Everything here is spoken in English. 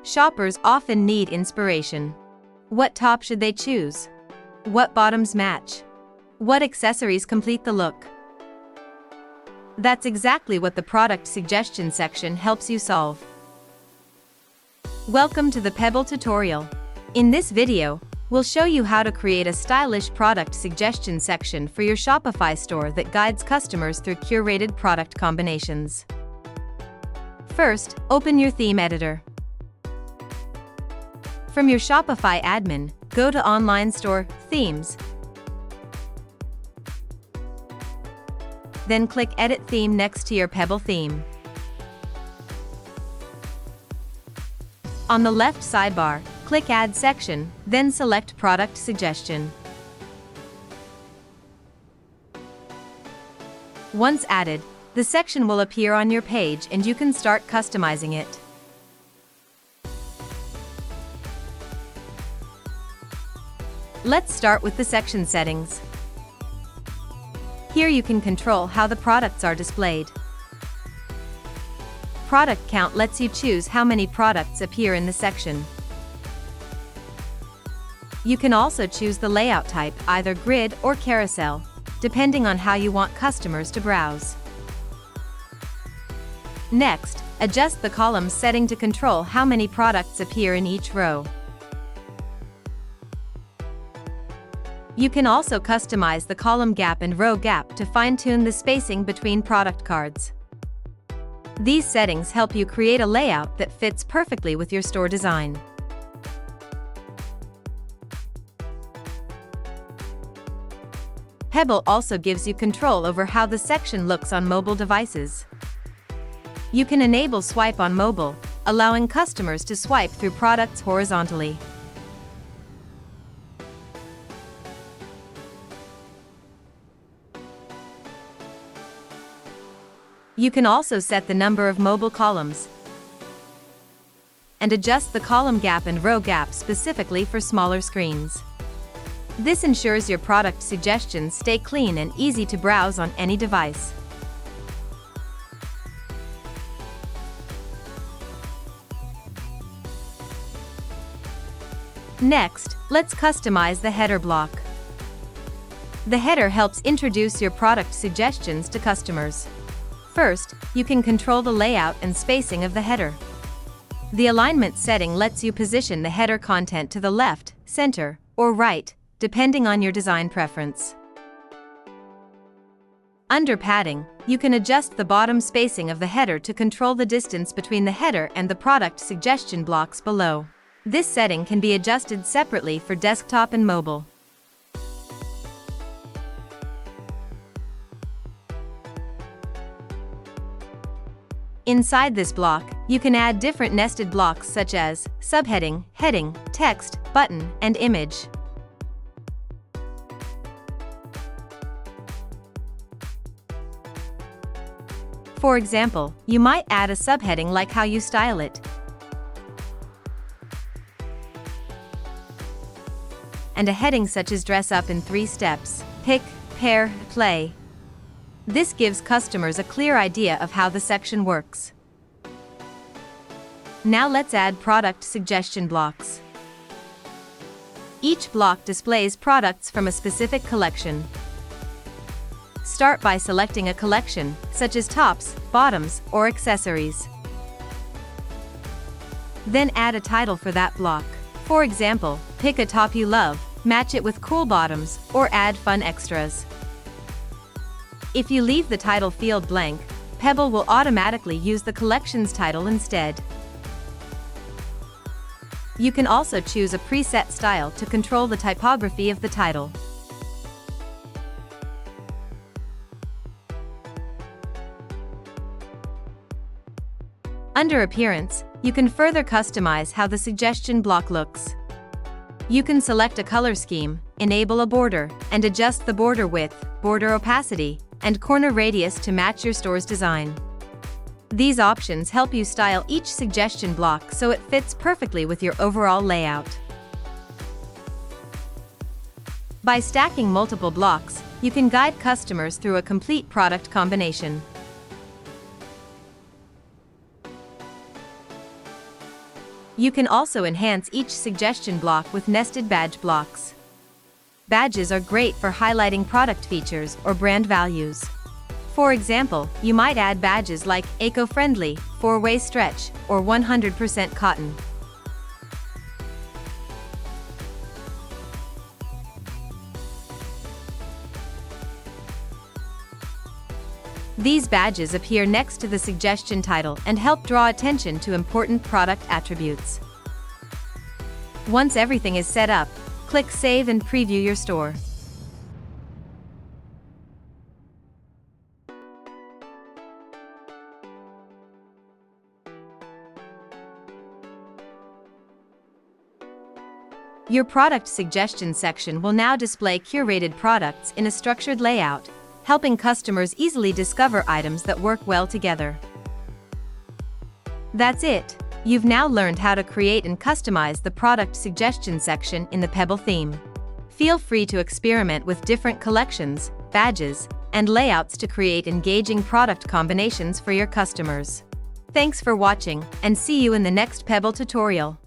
Shoppers often need inspiration. What top should they choose? What bottoms match? What accessories complete the look? That's exactly what the product suggestion section helps you solve. Welcome to the Pebble tutorial. In this video, we'll show you how to create a stylish product suggestion section for your Shopify store that guides customers through curated product combinations. First, open your theme editor. From your Shopify admin, go to Online Store, Themes. Then click Edit Theme next to your Pebble theme. On the left sidebar, click Add Section, then select Product Suggestion. Once added, the section will appear on your page and you can start customizing it. Let's start with the section settings. Here you can control how the products are displayed. Product count lets you choose how many products appear in the section. You can also choose the layout type, either grid or carousel, depending on how you want customers to browse. Next, adjust the columns setting to control how many products appear in each row. You can also customize the column gap and row gap to fine-tune the spacing between product cards. These settings help you create a layout that fits perfectly with your store design. Pebble also gives you control over how the section looks on mobile devices. You can enable swipe on mobile, allowing customers to swipe through products horizontally. You can also set the number of mobile columns and adjust the column gap and row gap specifically for smaller screens. This ensures your product suggestions stay clean and easy to browse on any device. Next, let's customize the header block. The header helps introduce your product suggestions to customers. First, you can control the layout and spacing of the header. The alignment setting lets you position the header content to the left, center, or right, depending on your design preference. Under padding, you can adjust the bottom spacing of the header to control the distance between the header and the product suggestion blocks below. This setting can be adjusted separately for desktop and mobile. Inside this block, you can add different nested blocks such as subheading, heading, text, button, and image. For example, you might add a subheading like how you style it, and a heading such as dress up in 3 steps: pick, pair, play. This gives customers a clear idea of how the section works. Now let's add product suggestion blocks. Each block displays products from a specific collection. Start by selecting a collection, such as tops, bottoms, or accessories. Then add a title for that block. For example, pick a top you love, match it with cool bottoms, or add fun extras. If you leave the title field blank, Pebble will automatically use the collection's title instead. You can also choose a preset style to control the typography of the title. Under Appearance, you can further customize how the suggestion block looks. You can select a color scheme, enable a border, and adjust the border width, border opacity, and corner radius to match your store's design. These options help you style each suggestion block so it fits perfectly with your overall layout. By stacking multiple blocks, you can guide customers through a complete product combination. You can also enhance each suggestion block with nested badge blocks. Badges are great for highlighting product features or brand values. For example, you might add badges like eco-friendly, 4-way stretch, or 100% cotton. These badges appear next to the suggestion title and help draw attention to important product attributes. Once everything is set up, click Save and preview your store. Your product suggestion section will now display curated products in a structured layout, helping customers easily discover items that work well together. That's it. You've now learned how to create and customize the product suggestion section in the Pebble theme. Feel free to experiment with different collections, badges, and layouts to create engaging product combinations for your customers. Thanks for watching, and see you in the next Pebble tutorial.